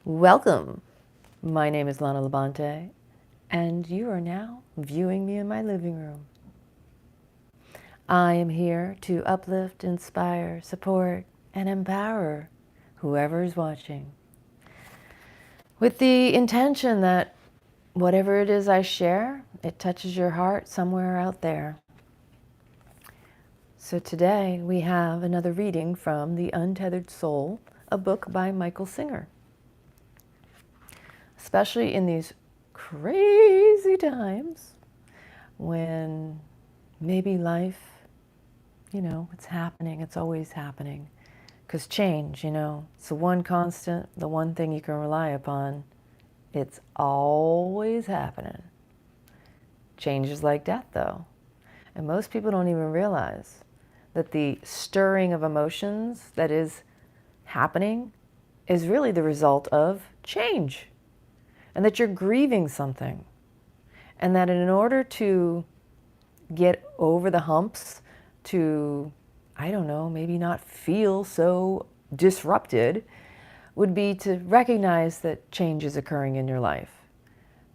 Welcome. My name is Lana Labonte, and you are now viewing me in my living room. I am here to uplift, inspire, support, and empower whoever is watching, with the intention that whatever it is I share, it touches your heart somewhere out there. So today we have another reading from The Untethered Soul, a book by Michael Singer. Especially in these crazy times when maybe life, it's happening, it's always happening. Because change, it's the one constant, the one thing you can rely upon. It's always happening. Change is like death, though. And most people don't even realize that the stirring of emotions that is happening is really the result of change. And that you're grieving something. And that in order to get over the humps, to, maybe not feel so disrupted, would be to recognize that change is occurring in your life.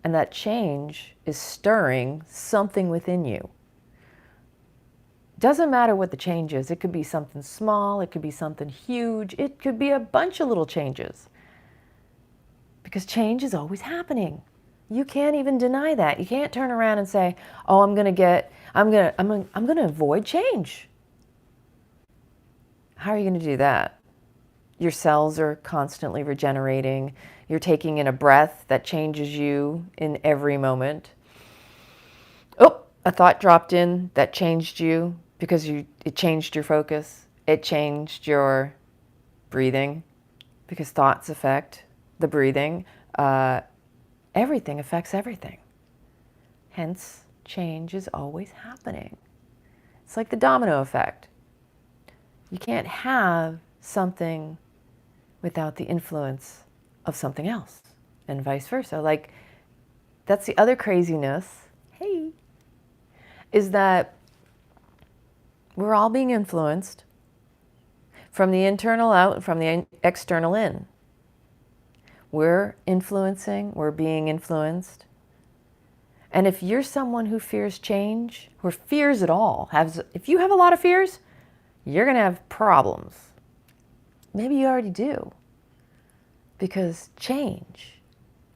And that change is stirring something within you. Doesn't matter what the change is. It could be something small, it could be something huge, it could be a bunch of little changes. Because change is always happening. You can't even deny that. You can't turn around and say, "Oh, I'm going to avoid change." How are you going to do that? Your cells are constantly regenerating. You're taking in a breath that changes you in every moment. Oh, a thought dropped in that changed you because it changed your focus. It changed your breathing because thoughts affect the breathing. Everything affects everything. Hence, change is always happening. It's like the domino effect. You can't have something without the influence of something else, and vice versa. Like, that's the other craziness, is that we're all being influenced from the internal out and from the external in. We're influencing, we're being influenced. And if you're someone who fears change, or fears at all, if you have a lot of fears, you're going to have problems. Maybe you already do. Because change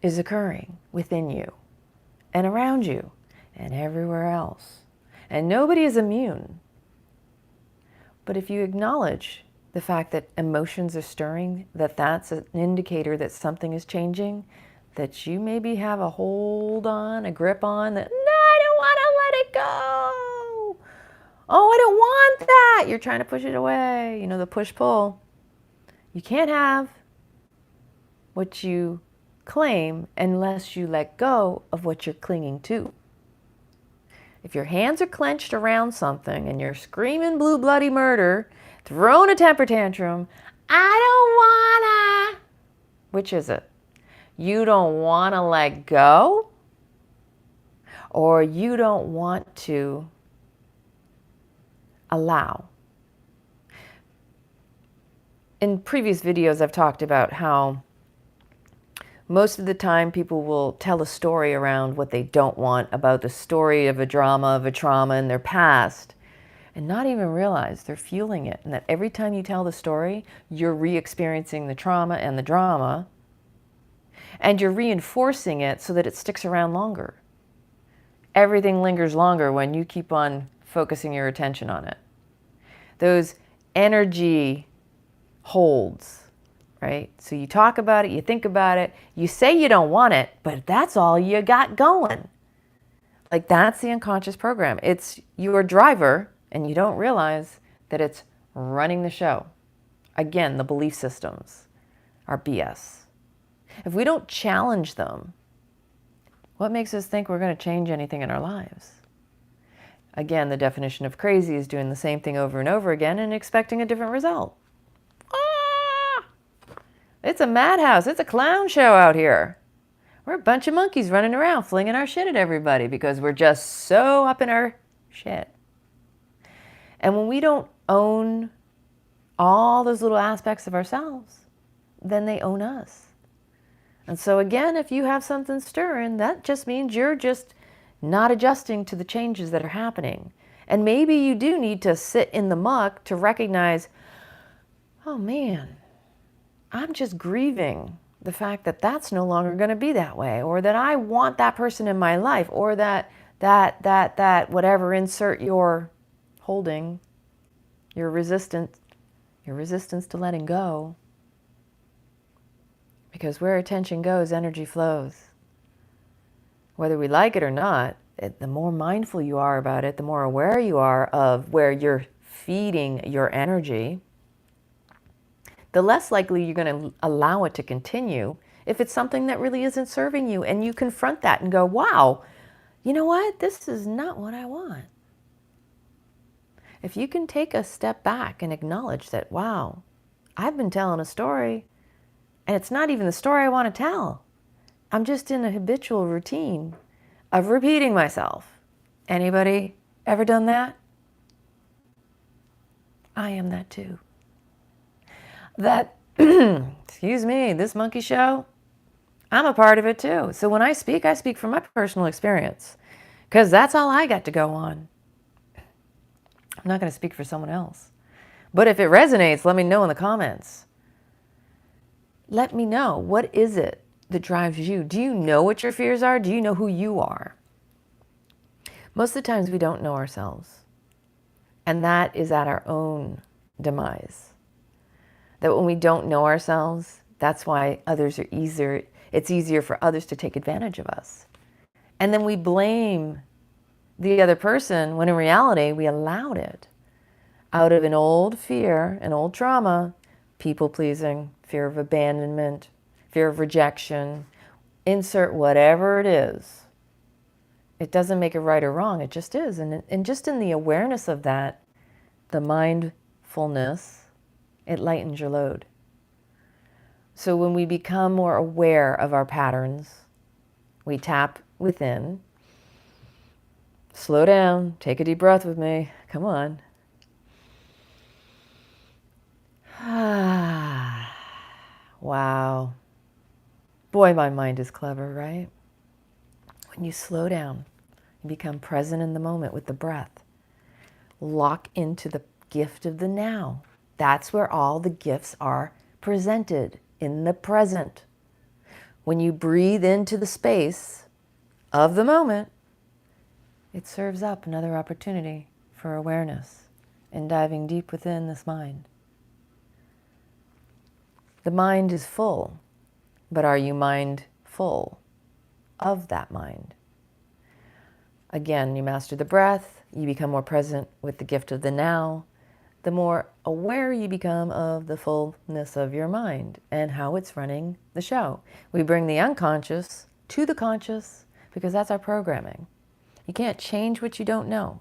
is occurring within you, and around you, and everywhere else. And nobody is immune. But if you acknowledge the fact that emotions are stirring, that's an indicator that something is changing, that you maybe have a hold on, a grip on, that, no, I don't want to let it go. Oh, I don't want that. You're trying to push it away. The push-pull. You can't have what you claim unless you let go of what you're clinging to. If your hands are clenched around something and you're screaming blue bloody murder, throwing a temper tantrum, I don't wanna. Which is it? You don't wanna let go? Or you don't want to allow? In previous videos, I've talked about how most of the time people will tell a story around what they don't want, about the story of a drama, of a trauma in their past, and not even realize they're fueling it. And that every time you tell the story, you're re-experiencing the trauma and the drama, and you're reinforcing it so that it sticks around longer. Everything lingers longer when you keep on focusing your attention on it. Those energy holds, right? So you talk about it, you think about it, you say you don't want it, but that's all you got going. Like, that's the unconscious program. It's your driver, and you don't realize that it's running the show. Again, the belief systems are BS. If we don't challenge them, what makes us think we're going to change anything in our lives? Again, the definition of crazy is doing the same thing over and over again and expecting a different result. It's a madhouse. It's a clown show out here. We're a bunch of monkeys running around flinging our shit at everybody because we're just so up in our shit. And when we don't own all those little aspects of ourselves, then they own us. And so again, if you have something stirring, that just means you're just not adjusting to the changes that are happening. And maybe you do need to sit in the muck to recognize, oh man, I'm just grieving the fact that that's no longer going to be that way, or that I want that person in my life, or that whatever, insert your holding, your resistance to letting go. Because where attention goes, energy flows. Whether we like it or not, the more mindful you are about it, the more aware you are of where you're feeding your energy, the less likely you're going to allow it to continue if it's something that really isn't serving you. And you confront that and go, wow, you know what? This is not what I want. If you can take a step back and acknowledge that, wow, I've been telling a story, and it's not even the story I want to tell. I'm just in a habitual routine of repeating myself. Anybody ever done that? I am that too. That, excuse me, this monkey show, I'm a part of it too. So when I speak from my personal experience, because that's all I got to go on. I'm not going to speak for someone else. But if it resonates, let me know in the comments. Let me know, what is it that drives you? Do you know what your fears are? Do you know who you are? Most of the times we don't know ourselves. And that is at our own demise. That when we don't know ourselves, that's why it's easier for others to take advantage of us. And then we blame the other person when in reality we allowed it out of an old fear, an old trauma, people pleasing, fear of abandonment, fear of rejection, insert whatever it is. It doesn't make it right or wrong, it just is. And just in the awareness of that, the mindfulness, it lightens your load. So when we become more aware of our patterns, we tap within, slow down, take a deep breath with me, come on. Wow. Boy, my mind is clever, right? When you slow down, you become present in the moment with the breath. Lock into the gift of the now. That's where all the gifts are presented, in the present. When you breathe into the space of the moment, it serves up another opportunity for awareness and diving deep within this mind. The mind is full, but are you mindful of that mind? Again, you master the breath, you become more present with the gift of the now, the more aware you become of the fullness of your mind and how it's running the show. We bring the unconscious to the conscious because that's our programming. You can't change what you don't know.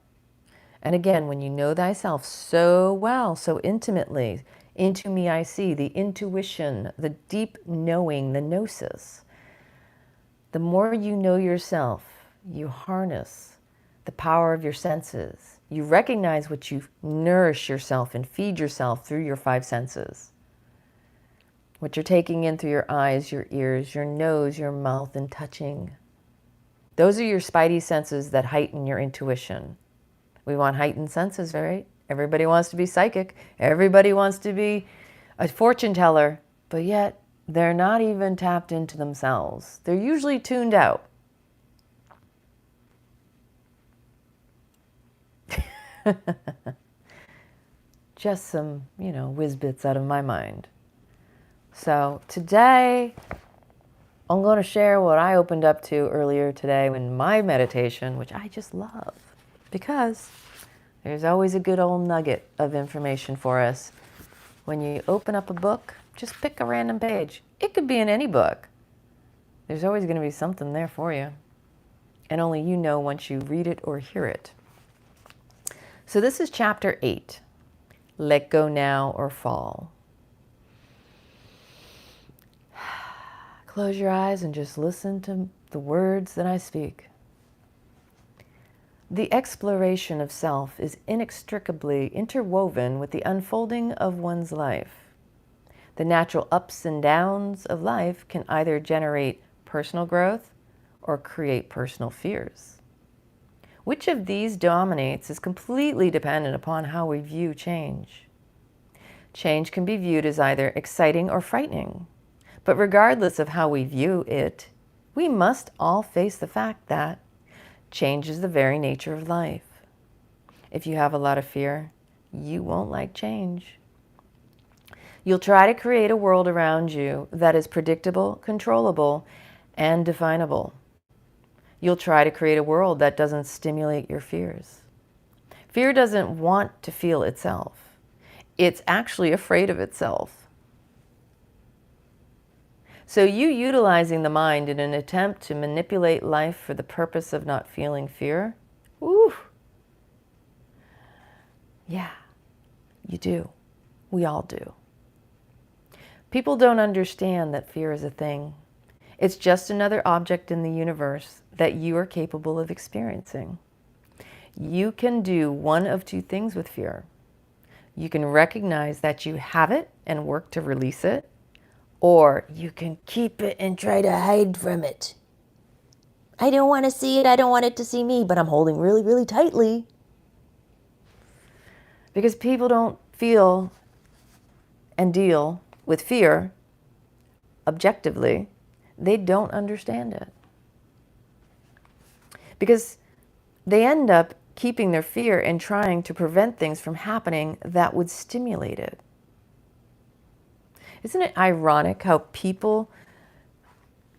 And again, when you know thyself so well, so intimately, into me I see, the intuition, the deep knowing, the gnosis, the more you know yourself, you harness the power of your senses. You recognize what you nourish yourself and feed yourself through your five senses. What you're taking in through your eyes, your ears, your nose, your mouth, and touching. Those are your spidey senses that heighten your intuition. We want heightened senses, right? Everybody wants to be psychic. Everybody wants to be a fortune teller, but yet they're not even tapped into themselves. They're usually tuned out. Just some, whiz bits out of my mind. So today, I'm going to share what I opened up to earlier today in my meditation, which I just love, because there's always a good old nugget of information for us. When you open up a book, just pick a random page. It could be in any book. There's always going to be something there for you. And only you know once you read it or hear it. So this is chapter 8. Let go now or fall. Close your eyes and just listen to the words that I speak. The exploration of self is inextricably interwoven with the unfolding of one's life. The natural ups and downs of life can either generate personal growth or create personal fears. Which of these dominates is completely dependent upon how we view change. Change can be viewed as either exciting or frightening, but regardless of how we view it, we must all face the fact that change is the very nature of life. If you have a lot of fear, you won't like change. You'll try to create a world around you that is predictable, controllable, and definable. You'll try to create a world that doesn't stimulate your fears. Fear doesn't want to feel itself. It's actually afraid of itself. So you utilizing the mind in an attempt to manipulate life for the purpose of not feeling fear, woo, yeah, you do. We all do. People don't understand that fear is a thing. It's just another object in the universe that you are capable of experiencing. You can do one of two things with fear. You can recognize that you have it and work to release it, or you can keep it and try to hide from it. I don't want to see it. I don't want it to see me, but I'm holding really, really tightly. Because people don't feel and deal with fear objectively, they don't understand it. Because they end up keeping their fear and trying to prevent things from happening that would stimulate it. Isn't it ironic how people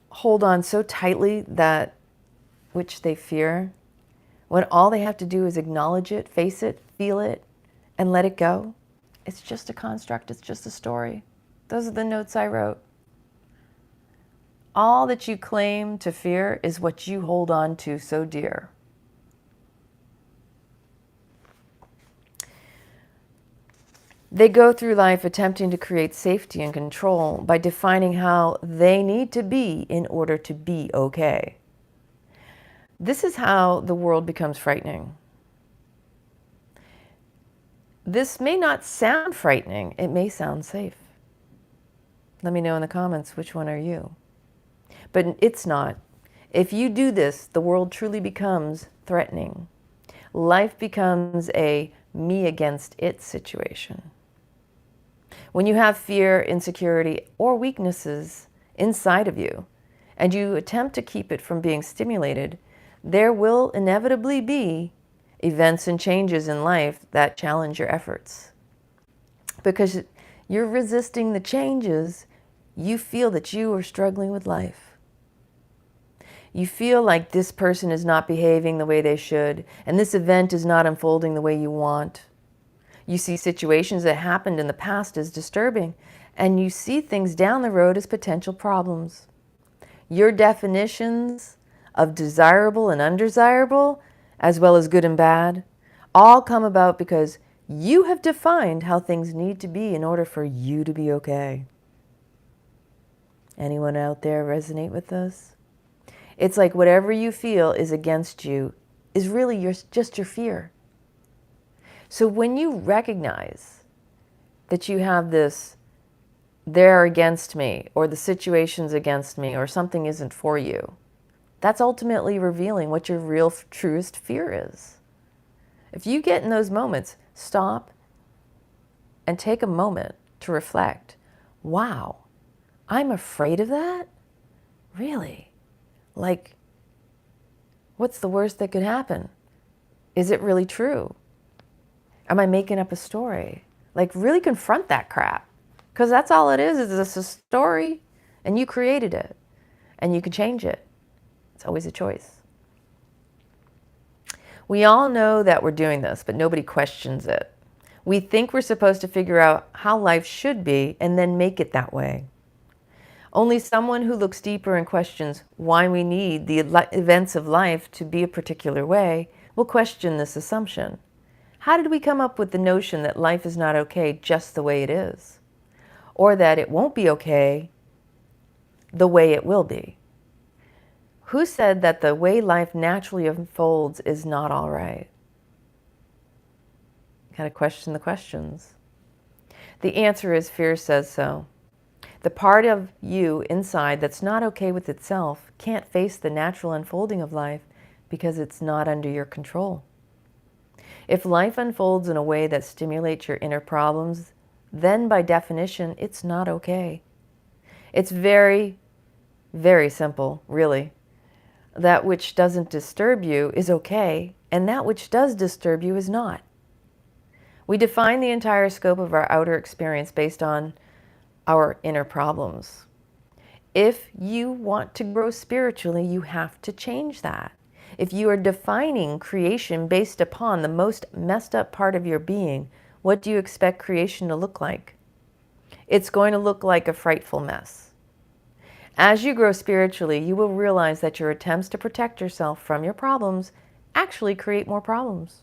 hold on so tightly that which they fear, when all they have to do is acknowledge it, face it, feel it, and let it go? It's just a construct, it's just a story. Those are the notes I wrote. All that you claim to fear is what you hold on to so dear. They go through life attempting to create safety and control by defining how they need to be in order to be okay. This is how the world becomes frightening. This may not sound frightening, it may sound safe. Let me know in the comments, which one are you? But it's not. If you do this, the world truly becomes threatening. Life becomes a me against it situation. When you have fear, insecurity, or weaknesses inside of you, and you attempt to keep it from being stimulated, there will inevitably be events and changes in life that challenge your efforts. Because you're resisting the changes, you feel that you are struggling with life. You feel like this person is not behaving the way they should, and this event is not unfolding the way you want. You see situations that happened in the past as disturbing, and you see things down the road as potential problems. Your definitions of desirable and undesirable, as well as good and bad, all come about because you have defined how things need to be in order for you to be okay. Anyone out there resonate with this? It's like whatever you feel is against you is really just your fear. So when you recognize that you have this, they're against me, or the situation's against me, or something isn't for you, that's ultimately revealing what your real, truest fear is. If you get in those moments, stop and take a moment to reflect. Wow, I'm afraid of that? Really? Like, what's the worst that could happen? Is it really true? Am I making up a story? Like, really confront that crap. Because that's all it is it's a story, and you created it, and you can change it. It's always a choice. We all know that we're doing this, but nobody questions it. We think we're supposed to figure out how life should be and then make it that way. Only someone who looks deeper and questions why we need the events of life to be a particular way will question this assumption. How did we come up with the notion that life is not okay just the way it is? Or that it won't be okay the way it will be? Who said that the way life naturally unfolds is not all right? Got to question the questions. The answer is fear says so. The part of you inside that's not okay with itself can't face the natural unfolding of life because it's not under your control. If life unfolds in a way that stimulates your inner problems, then by definition, it's not okay. It's very, very simple, really. That which doesn't disturb you is okay, and that which does disturb you is not. We define the entire scope of our outer experience based on our inner problems. If you want to grow spiritually, you have to change that. If you are defining creation based upon the most messed up part of your being, what do you expect creation to look like? It's going to look like a frightful mess. As you grow spiritually, you will realize that your attempts to protect yourself from your problems actually create more problems.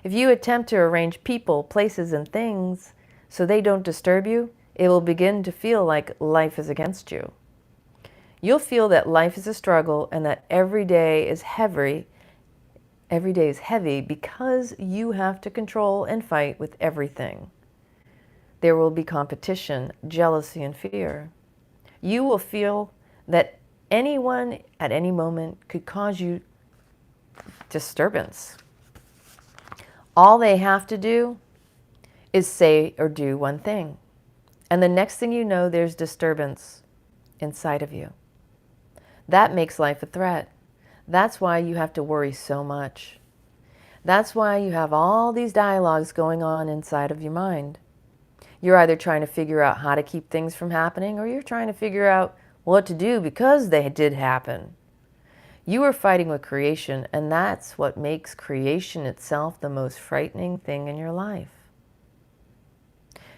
If you attempt to arrange people, places, and things so they don't disturb you, it will begin to feel like life is against you. You'll feel that life is a struggle and that every day is heavy because you have to control and fight with everything. There will be competition, jealousy, and fear. You will feel that anyone at any moment could cause you disturbance. All they have to do is say or do one thing. And the next thing you know, there's disturbance inside of you. That makes life a threat. That's why you have to worry so much. That's why you have all these dialogues going on inside of your mind. You're either trying to figure out how to keep things from happening, or you're trying to figure out what to do because they did happen. You are fighting with creation, and that's what makes creation itself the most frightening thing in your life.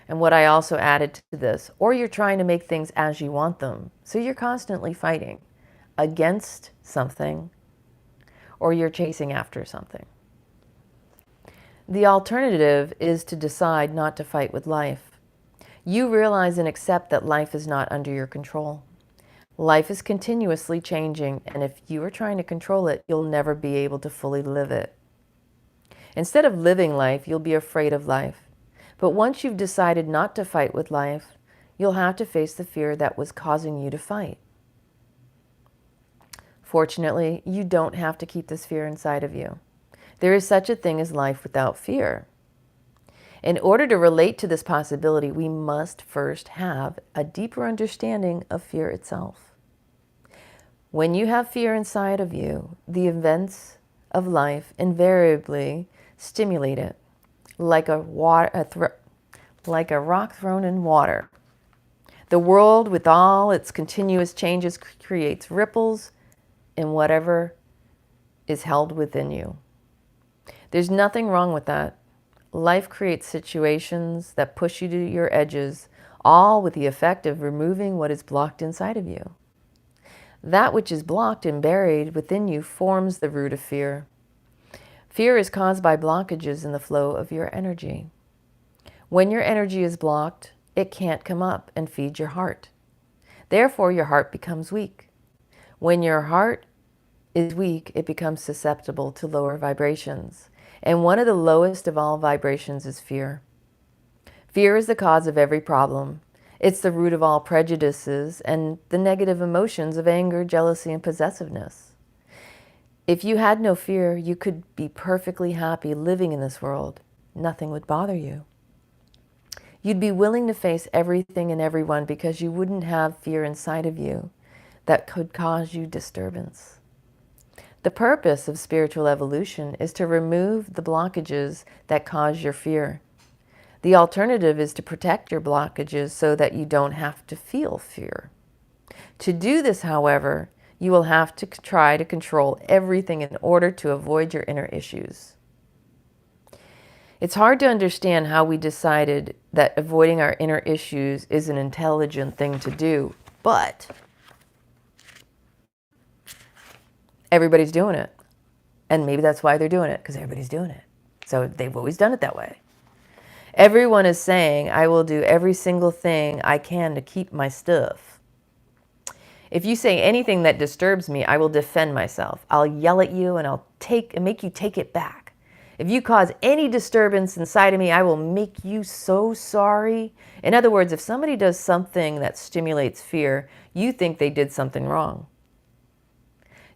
And what I also added to this, or you're trying to make things as you want them. So you're constantly fighting against something, or you're chasing after something. The alternative is to decide not to fight with life. You realize and accept that life is not under your control. Life is continuously changing, and if you are trying to control it, you'll never be able to fully live it. Instead of living life, you'll be afraid of life. But once you've decided not to fight with life, you'll have to face the fear that was causing you to fight. Fortunately, you don't have to keep this fear inside of you. There is such a thing as life without fear. In order to relate to this possibility, we must first have a deeper understanding of fear itself. When you have fear inside of you, the events of life invariably stimulate it, like a rock thrown in water. The world, with all its continuous changes, creates ripples in whatever is held within you. There's nothing wrong with that. Life creates situations that push you to your edges, all with the effect of removing what is blocked inside of you. That which is blocked and buried within you forms the root of fear. Fear is caused by blockages in the flow of your energy. When your energy is blocked, it can't come up and feed your heart. Therefore, your heart becomes weak. When your heart is weak, it becomes susceptible to lower vibrations. And one of the lowest of all vibrations is fear. Fear is the cause of every problem. It's the root of all prejudices and the negative emotions of anger, jealousy, and possessiveness. If you had no fear, you could be perfectly happy living in this world. Nothing would bother you. You'd be willing to face everything and everyone because you wouldn't have fear inside of you that could cause you disturbance. The purpose of spiritual evolution is to remove the blockages that cause your fear. The alternative is to protect your blockages so that you don't have to feel fear. To do this, however, you will have to try to control everything in order to avoid your inner issues. It's hard to understand how we decided that avoiding our inner issues is an intelligent thing to do, but everybody's doing it. And maybe that's why they're doing it, because everybody's doing it. So they've always done it that way. Everyone is saying, I will do every single thing I can to keep my stuff. If you say anything that disturbs me, I will defend myself. I'll yell at you and I'll make you take it back. If you cause any disturbance inside of me, I will make you so sorry. In other words, if somebody does something that stimulates fear, you think they did something wrong.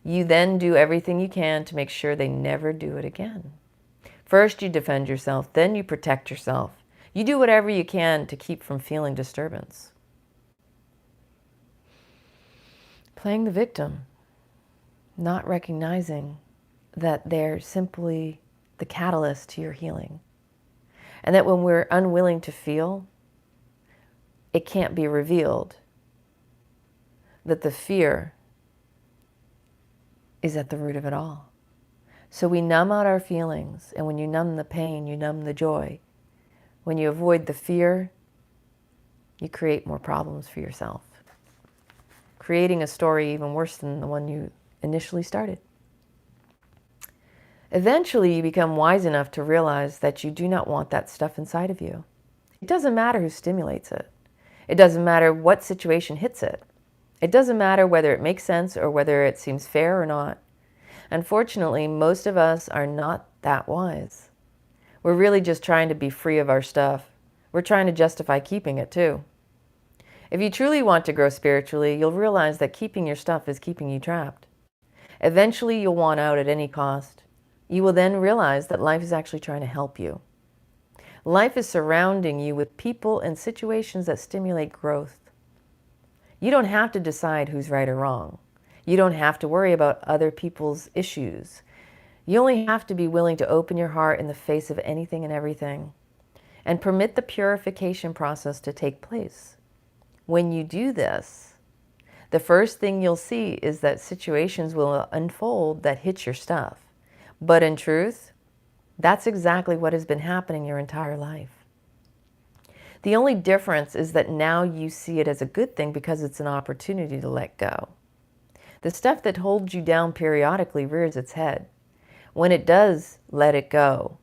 You then do everything you can to make sure they never do it again. First, you defend yourself, then you protect yourself. You do whatever you can to keep from feeling disturbance. Playing the victim, not recognizing that they're simply the catalyst to your healing. And that when we're unwilling to feel, it can't be revealed that the fear is at the root of it all. So we numb out our feelings, and when you numb the pain, you numb the joy. When you avoid the fear, you create more problems for yourself, creating a story even worse than the one you initially started. Eventually, you become wise enough to realize that you do not want that stuff inside of you. It doesn't matter who stimulates it. It doesn't matter what situation hits it. It doesn't matter whether it makes sense or whether it seems fair or not. Unfortunately, most of us are not that wise. We're really just trying to be free of our stuff. We're trying to justify keeping it too. If you truly want to grow spiritually, you'll realize that keeping your stuff is keeping you trapped. Eventually, you'll want out at any cost. You will then realize that life is actually trying to help you. Life is surrounding you with people and situations that stimulate growth. You don't have to decide who's right or wrong. You don't have to worry about other people's issues. You only have to be willing to open your heart in the face of anything and everything and permit the purification process to take place. When you do this, the first thing you'll see is that situations will unfold that hit your stuff. But in truth, that's exactly what has been happening your entire life. The only difference is that now you see it as a good thing because it's an opportunity to let go. The stuff that holds you down periodically rears its head. When it does let it go,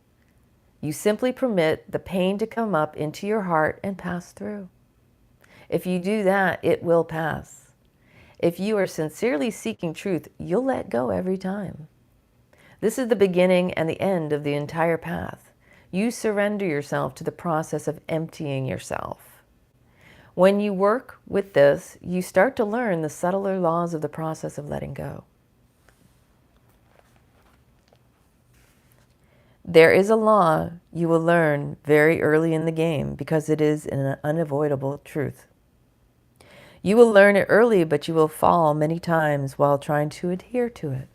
you simply permit the pain to come up into your heart and pass through. If you do that, it will pass. If you are sincerely seeking truth, you'll let go every time. This is the beginning and the end of the entire path. You surrender yourself to the process of emptying yourself. When you work with this, you start to learn the subtler laws of the process of letting go. There is a law you will learn very early in the game because it is an unavoidable truth. You will learn it early, but you will fall many times while trying to adhere to it.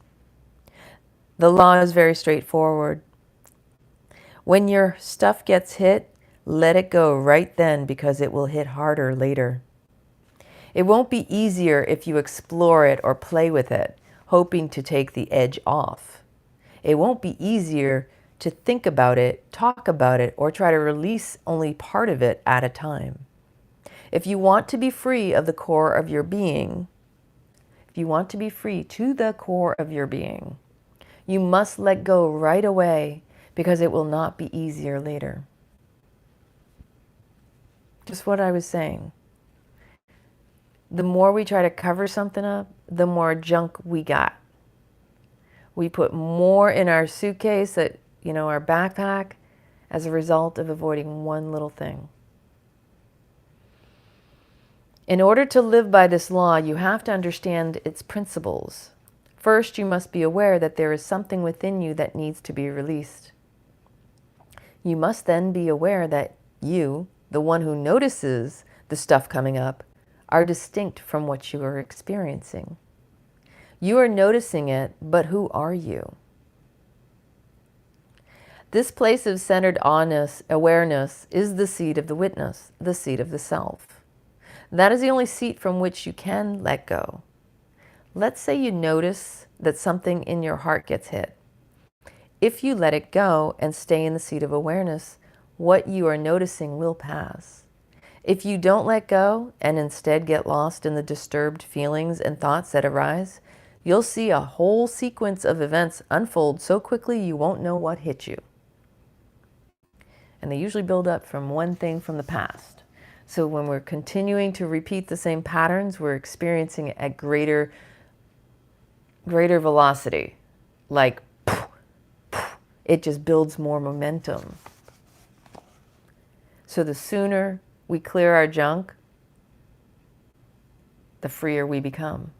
The law is very straightforward. When your stuff gets hit, let it go right then because it will hit harder later. It won't be easier if you explore it or play with it, hoping to take the edge off. It won't be easier to think about it, talk about it, or try to release only part of it at a time. If you want to be free of the core of your being, if you want to be free to the core of your being, you must let go right away because it will not be easier later. Just what I was saying. The more we try to cover something up, the more junk we got. We put more in our suitcase, our backpack, as a result of avoiding one little thing. In order to live by this law, you have to understand its principles. First, you must be aware that there is something within you that needs to be released. You must then be aware that you, the one who notices the stuff coming up, are distinct from what you are experiencing. You are noticing it, but who are you? This place of centered awareness is the seat of the witness, the seat of the self. That is the only seat from which you can let go. Let's say you notice that something in your heart gets hit. If you let it go and stay in the seat of awareness, what you are noticing will pass. If you don't let go and instead get lost in the disturbed feelings and thoughts that arise, you'll see a whole sequence of events unfold so quickly you won't know what hit you. And they usually build up from one thing from the past. So when we're continuing to repeat the same patterns, we're experiencing it at greater velocity, like It just builds more momentum. So the sooner we clear our junk, the freer we become.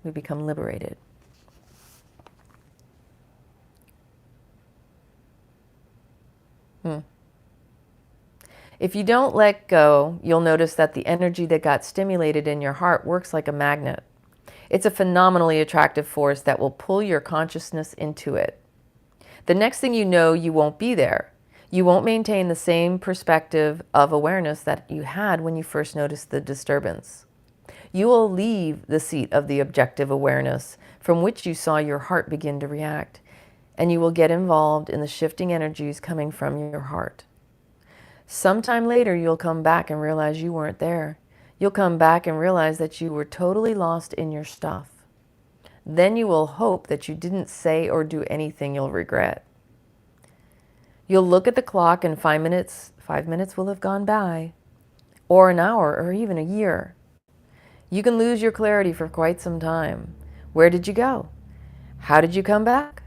We become liberated. If you don't let go, you'll notice that the energy that got stimulated in your heart works like a magnet. It's a phenomenally attractive force that will pull your consciousness into it. The next thing you know, you won't be there. You won't maintain the same perspective of awareness that you had when you first noticed the disturbance. You will leave the seat of the objective awareness from which you saw your heart begin to react, and you will get involved in the shifting energies coming from your heart. Sometime later, you'll come back and realize you weren't there. You'll come back and realize that you were totally lost in your stuff. Then you will hope that you didn't say or do anything you'll regret. You'll look at the clock and 5 minutes will have gone by, or an hour, or even a year. You can lose your clarity for quite some time. Where did you go? How did you come back?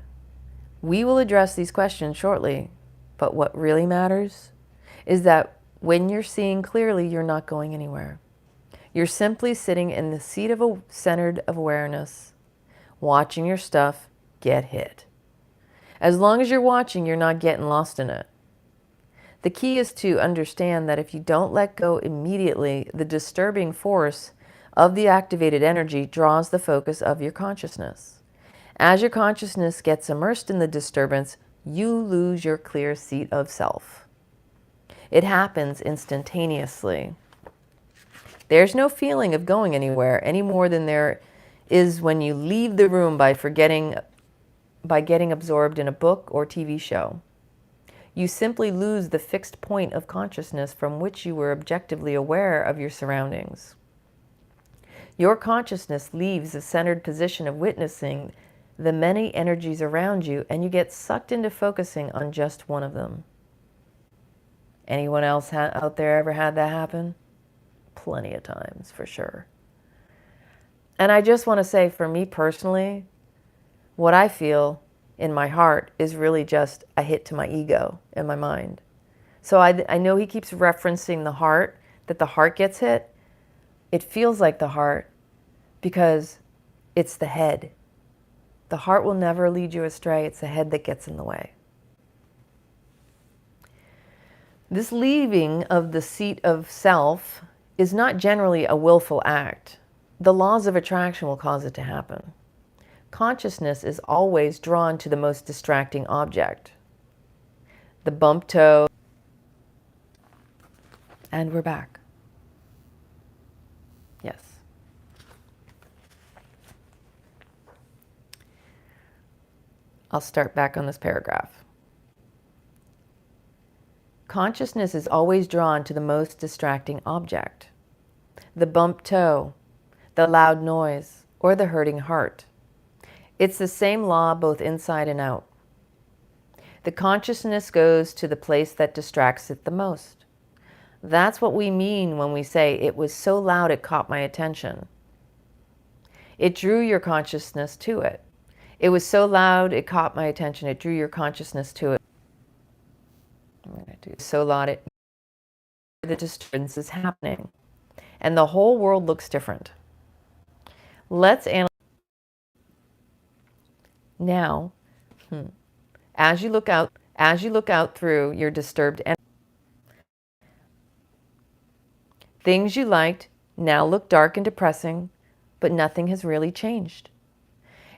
We will address these questions shortly, but what really matters is that when you're seeing clearly, you're not going anywhere. You're simply sitting in the seat of a centered awareness, watching your stuff get hit. As long as you're watching, you're not getting lost in it. The key is to understand that if you don't let go immediately, the disturbing force of the activated energy draws the focus of your consciousness. As your consciousness gets immersed in the disturbance, you lose your clear seat of self. It happens instantaneously. There's no feeling of going anywhere any more than there is when you leave the room by getting absorbed in a book or TV show. You simply lose the fixed point of consciousness from which you were objectively aware of your surroundings. Your consciousness leaves the centered position of witnessing the many energies around you, and you get sucked into focusing on just one of them. Anyone else out there ever had that happen? Plenty of times, for sure. And I just want to say, for me personally, what I feel in my heart is really just a hit to my ego and my mind. So I know he keeps referencing the heart, that the heart gets hit. It feels like the heart because it's the head. The heart will never lead you astray. It's the head that gets in the way. This leaving of the seat of self is not generally a willful act. The laws of attraction will cause it to happen. Consciousness is always drawn to the most distracting object. The bump toe. And we're back. Yes. I'll start back on this paragraph. Consciousness is always drawn to the most distracting object. The bump toe, the loud noise, or the hurting heart. It's the same law both inside and out. The consciousness goes to the place that distracts it the most. That's what we mean when we say, it was so loud it caught my attention. It drew your consciousness to it. It was so loud it caught my attention. It drew your consciousness to it. I'm going to do so loud it. The disturbance is happening. And the whole world looks different. Let's analyze. Now, as you look out through your disturbed energy, things you liked now look dark and depressing, but nothing has really changed.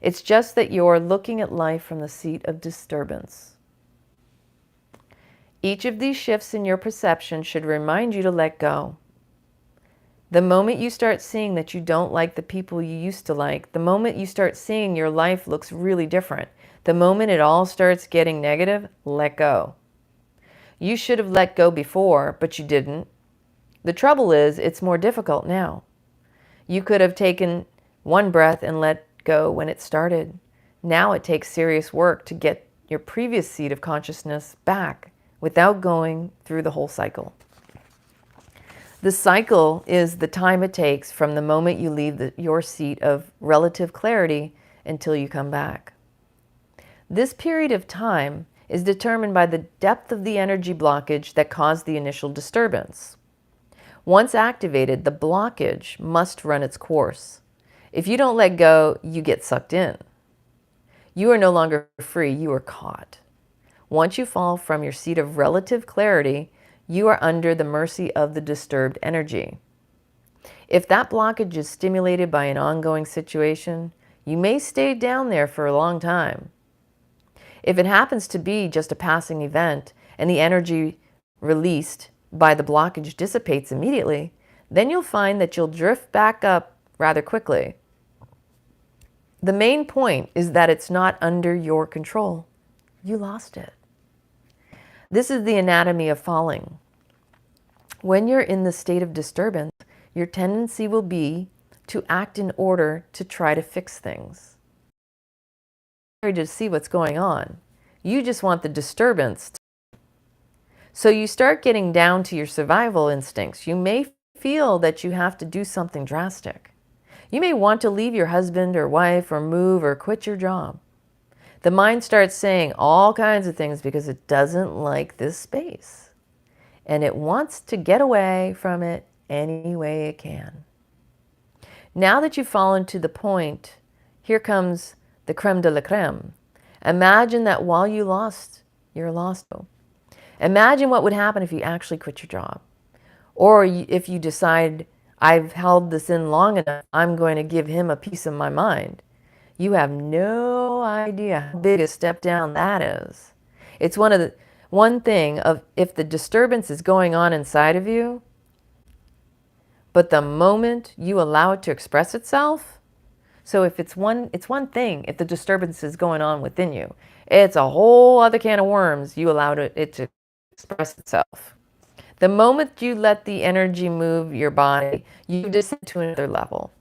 It's just that you're looking at life from the seat of disturbance. Each of these shifts in your perception should remind you to let go. The moment you start seeing that you don't like the people you used to like, the moment you start seeing your life looks really different, the moment it all starts getting negative, let go. You should have let go before, but you didn't. The trouble is, it's more difficult now. You could have taken one breath and let go when it started. Now it takes serious work to get your previous seat of consciousness back without going through the whole cycle. The cycle is the time it takes from the moment you leave your seat of relative clarity until you come back. This period of time is determined by the depth of the energy blockage that caused the initial disturbance. Once activated, the blockage must run its course. If you don't let go, you get sucked in. You are no longer free, you are caught. Once you fall from your seat of relative clarity, you are under the mercy of the disturbed energy. If that blockage is stimulated by an ongoing situation, you may stay down there for a long time. If it happens to be just a passing event and the energy released by the blockage dissipates immediately, then you'll find that you'll drift back up rather quickly. The main point is that it's not under your control. You lost it. This is the anatomy of falling. When you're in the state of disturbance, your tendency will be to act in order to try to fix things. To see what's going on. You just want the disturbance. So you start getting down to your survival instincts. You may feel that you have to do something drastic. You may want to leave your husband or wife or move or quit your job. The mind starts saying all kinds of things because it doesn't like this space. And it wants to get away from it any way it can. Now that you've fallen to the point, here comes the crème de la crème. Imagine that while you lost, you're lost. Imagine what would happen if you actually quit your job. Or if you decide, I've held this in long enough, I'm going to give him a piece of my mind. You have no idea how big a step down that is. It's one thing of if the disturbance is going on inside of you, but the moment you allow it to express itself, so if it's one thing, if the disturbance is going on within you, it's a whole other can of worms you allowed it to express itself. The moment you let the energy move your body, you descend to another level.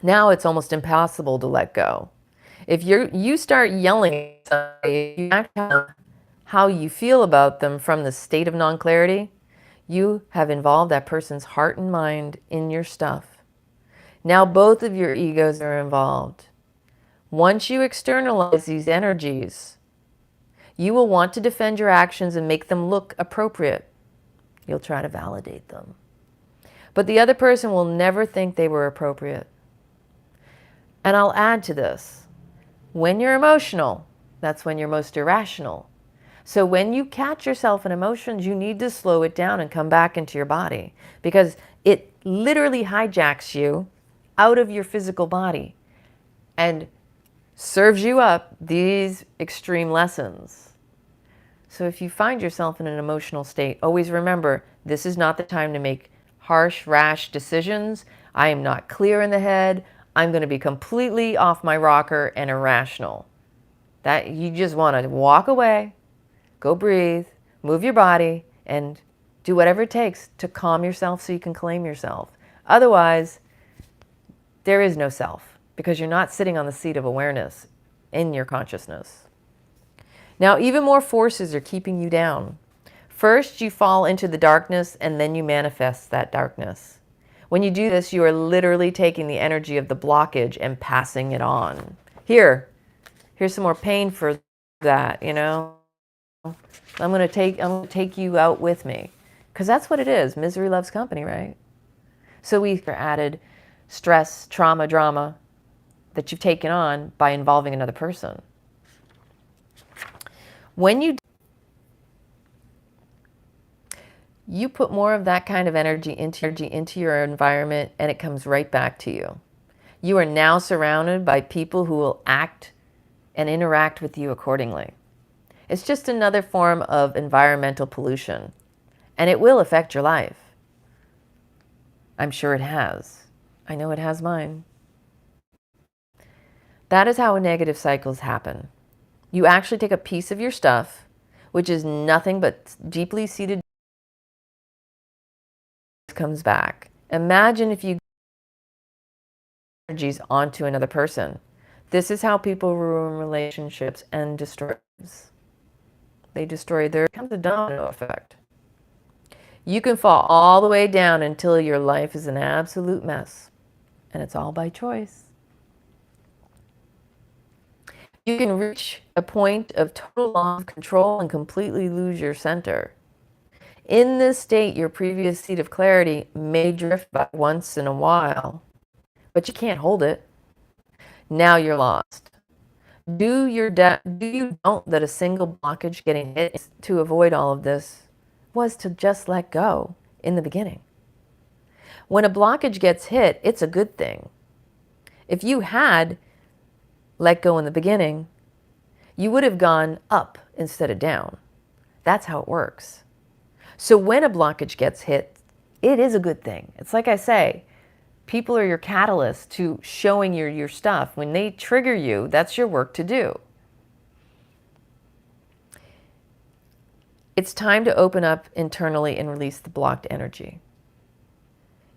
Now it's almost impossible to let go. If you start yelling at somebody, you act how you feel about them from the state of non-clarity, you have involved that person's heart and mind in your stuff. Now both of your egos are involved. Once you externalize these energies, you will want to defend your actions and make them look appropriate. You'll try to validate them. But the other person will never think they were appropriate. And I'll add to this. When you're emotional, that's when you're most irrational. So when you catch yourself in emotions, you need to slow it down and come back into your body because it literally hijacks you out of your physical body and serves you up these extreme lessons. So if you find yourself in an emotional state, always remember, this is not the time to make harsh, rash decisions. I am not clear in the head. I'm going to be completely off my rocker and irrational. That you just want to walk away, go breathe, move your body, and do whatever it takes to calm yourself so you can claim yourself. Otherwise, there is no self because you're not sitting on the seat of awareness in your consciousness. Now, even more forces are keeping you down. First, you fall into the darkness and then you manifest that darkness. When you do this, you are literally taking the energy of the blockage and passing it on. Here's some more pain for that, you know. I'm going to take you out with me. Because that's what it is. Misery loves company, right? So we added stress, trauma, drama that you've taken on by involving another person. When you put more of that kind of energy into your environment and it comes right back to you. You are now surrounded by people who will act and interact with you accordingly. It's just another form of environmental pollution, and it will affect your life. I'm sure it has. I know it has mine. That is how negative cycles happen. You actually take a piece of your stuff, which is nothing but deeply seated, comes back. Imagine if you energies onto another person. This is how people ruin relationships and destroy. They destroy their, it becomes a domino effect. You can fall all the way down until your life is an absolute mess. And it's all by choice. You can reach a point of total loss of control and completely lose your center. In this state, your previous seat of clarity may drift by once in a while, but you can't hold it. Now you're lost. Do you doubt that a single blockage getting hit to avoid all of this was to just let go in the beginning? When a blockage gets hit, it's a good thing. If you had let go in the beginning, you would have gone up instead of down. That's how it works. So when a blockage gets hit, it is a good thing. It's like I say, people are your catalyst to showing your stuff. When they trigger you, that's your work to do. It's time to open up internally and release the blocked energy.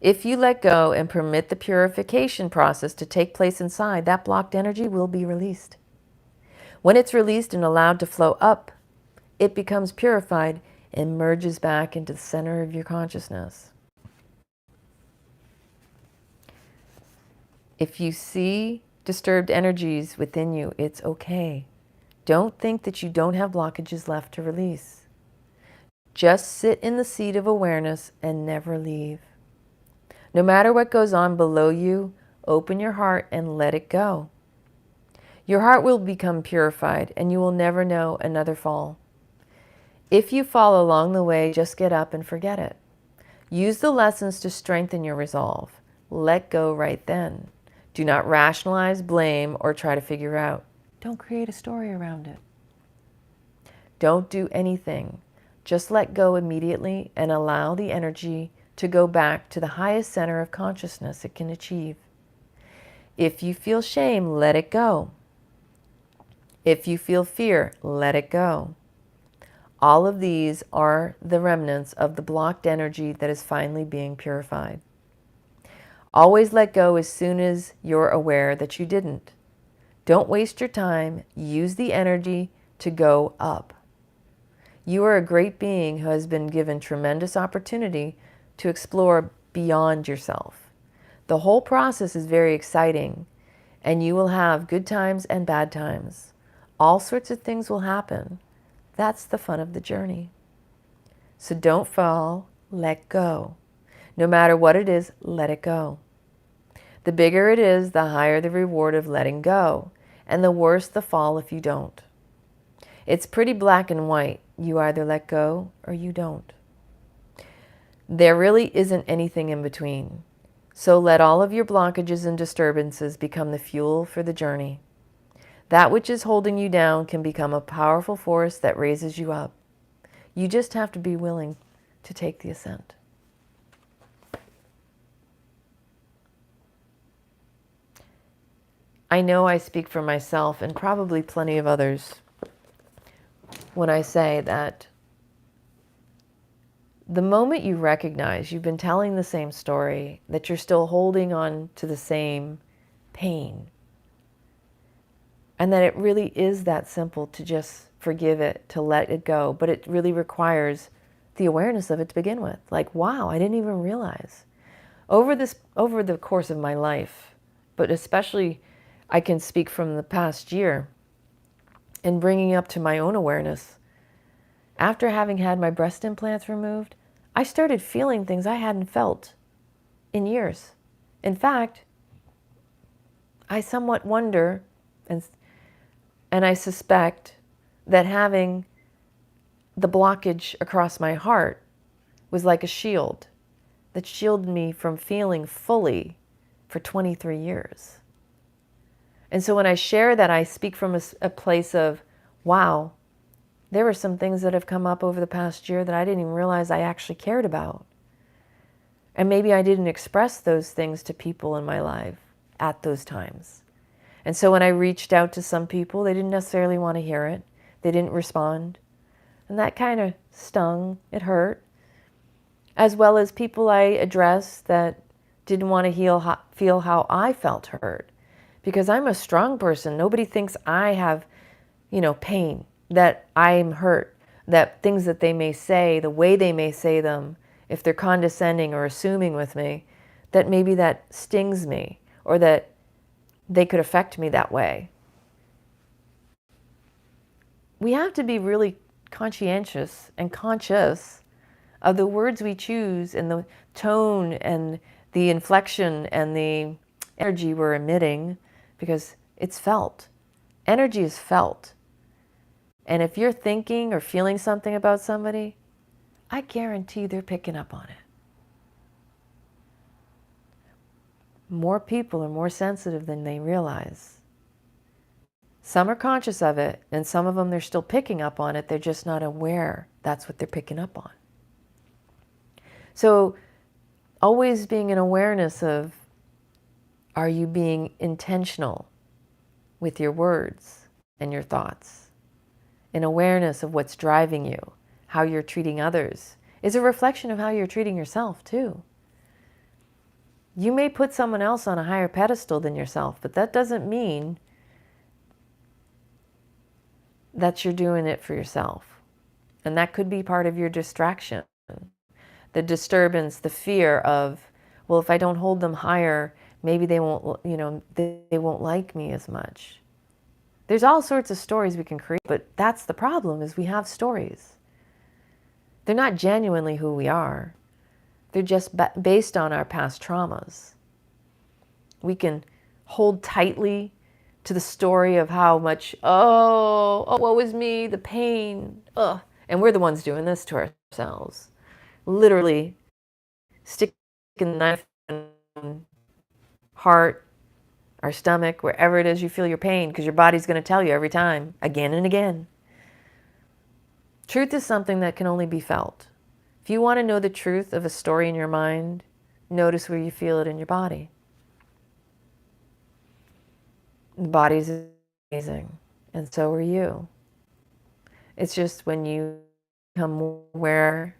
If you let go and permit the purification process to take place inside, that blocked energy will be released. When it's released and allowed to flow up, it becomes purified and merges back into the center of your consciousness. If you see disturbed energies within you, it's okay. Don't think that you don't have blockages left to release. Just sit in the seat of awareness and never leave. No matter what goes on below you, open your heart and let it go. Your heart will become purified and you will never know another fall. If you fall along the way, just get up and forget it. Use the lessons to strengthen your resolve. Let go right then. Do not rationalize, blame, or try to figure out. Don't create a story around it. Don't do anything. Just let go immediately and allow the energy to go back to the highest center of consciousness it can achieve. If you feel shame, let it go. If you feel fear, let it go. All of these are the remnants of the blocked energy that is finally being purified. Always let go as soon as you're aware that you didn't. Don't waste your time. Use the energy to go up. You are a great being who has been given tremendous opportunity to explore beyond yourself. The whole process is very exciting, and you will have good times and bad times. All sorts of things will happen. That's the fun of the journey. So don't fall, let go. No matter what it is, let it go. The bigger it is, the higher the reward of letting go, and the worse the fall if you don't. It's pretty black and white. You either let go or you don't. There really isn't anything in between. So let all of your blockages and disturbances become the fuel for the journey. That which is holding you down can become a powerful force that raises you up. You just have to be willing to take the ascent. I know I speak for myself and probably plenty of others when I say that the moment you recognize you've been telling the same story, that you're still holding on to the same pain, and that it really is that simple to just forgive it, to let it go, but it really requires the awareness of it to begin with. Like, wow, I didn't even realize. Over the course of my life, but especially I can speak from the past year, and bringing up to my own awareness, after having had my breast implants removed, I started feeling things I hadn't felt in years. In fact, I somewhat wonder, and I suspect that having the blockage across my heart was like a shield that shielded me from feeling fully for 23 years. And so when I share that, I speak from a place of, wow, there were some things that have come up over the past year that I didn't even realize I actually cared about. And maybe I didn't express those things to people in my life at those times. And so when I reached out to some people, they didn't necessarily want to hear it. They didn't respond. And that kind of stung. It hurt. As well as people I addressed that didn't want to feel how I felt hurt. Because I'm a strong person. Nobody thinks I have, pain, that I'm hurt, that things that they may say, the way they may say them, if they're condescending or assuming with me, that maybe that stings me or that they could affect me that way. we have to be really conscientious and conscious of the words we choose and the tone and the inflection and the energy we're emitting, because it's felt. Energy is felt. And if you're thinking or feeling something about somebody, I guarantee they're picking up on it. More people are more sensitive than they realize. Some are conscious of it, and some of them, they're still picking up on it. They're just not aware that's what they're picking up on. So always being an awareness of, are you being intentional with your words and your thoughts? An awareness of what's driving you, how you're treating others, is a reflection of how you're treating yourself too. You may put someone else on a higher pedestal than yourself, but that doesn't mean that you're doing it for yourself. And that could be part of your distraction. The disturbance, the fear of, well, if I don't hold them higher, maybe they won't, they won't like me as much. There's all sorts of stories we can create, but that's the problem, is we have stories. They're not genuinely who we are. They're just based on our past traumas. We can hold tightly to the story of how much, oh, woe is me, the pain, ugh. And we're the ones doing this to ourselves. Literally sticking the knife in our heart, our stomach, wherever it is you feel your pain, because your body's going to tell you every time, again and again. Truth is something that can only be felt. If you want to know the truth of a story in your mind, notice where you feel it in your body. The body's amazing, and so are you. It's just when you become aware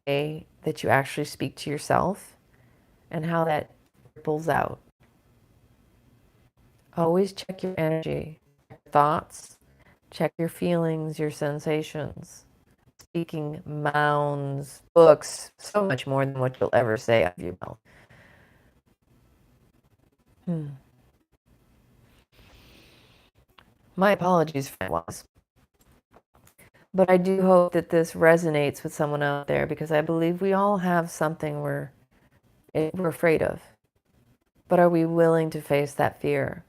that you actually speak to yourself and how that ripples out. Always check your energy, your thoughts, check your feelings, your sensations. Speaking mounds, books, so much more than what you'll ever say out of your mouth. My apologies for that. But I do hope that this resonates with someone out there, because I believe we all have something we're afraid of. But are we willing to face that fear?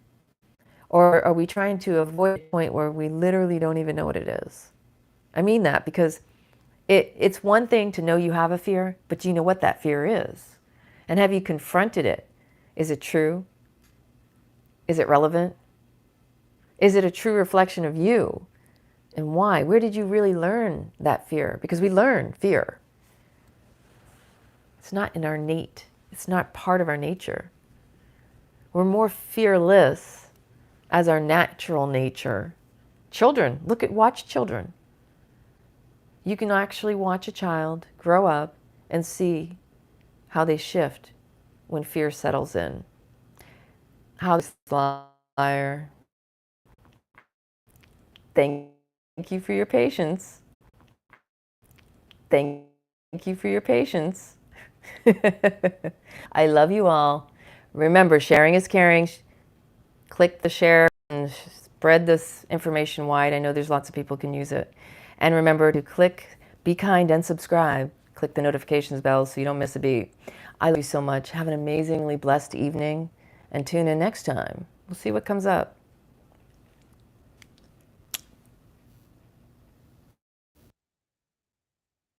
Or are we trying to avoid a point where we literally don't even know what it is? I mean that because it's one thing to know you have a fear, but do you know what that fear is? And have you confronted it? Is it true? Is it relevant? Is it a true reflection of you? And why? Where did you really learn that fear? Because we learn fear. It's not in our innate. It's not part of our nature. We're more fearless as our natural nature. Children, watch children. You can actually watch a child grow up and see how they shift when fear settles in. How this liar. Thank you for your patience. Thank you for your patience. I love you all. Remember, sharing is caring. Click the share and spread this information wide. I know there's lots of people who can use it. And remember to click, be kind, and subscribe. Click the notifications bell so you don't miss a beat. I love you so much. Have an amazingly blessed evening, and tune in next time. We'll see what comes up.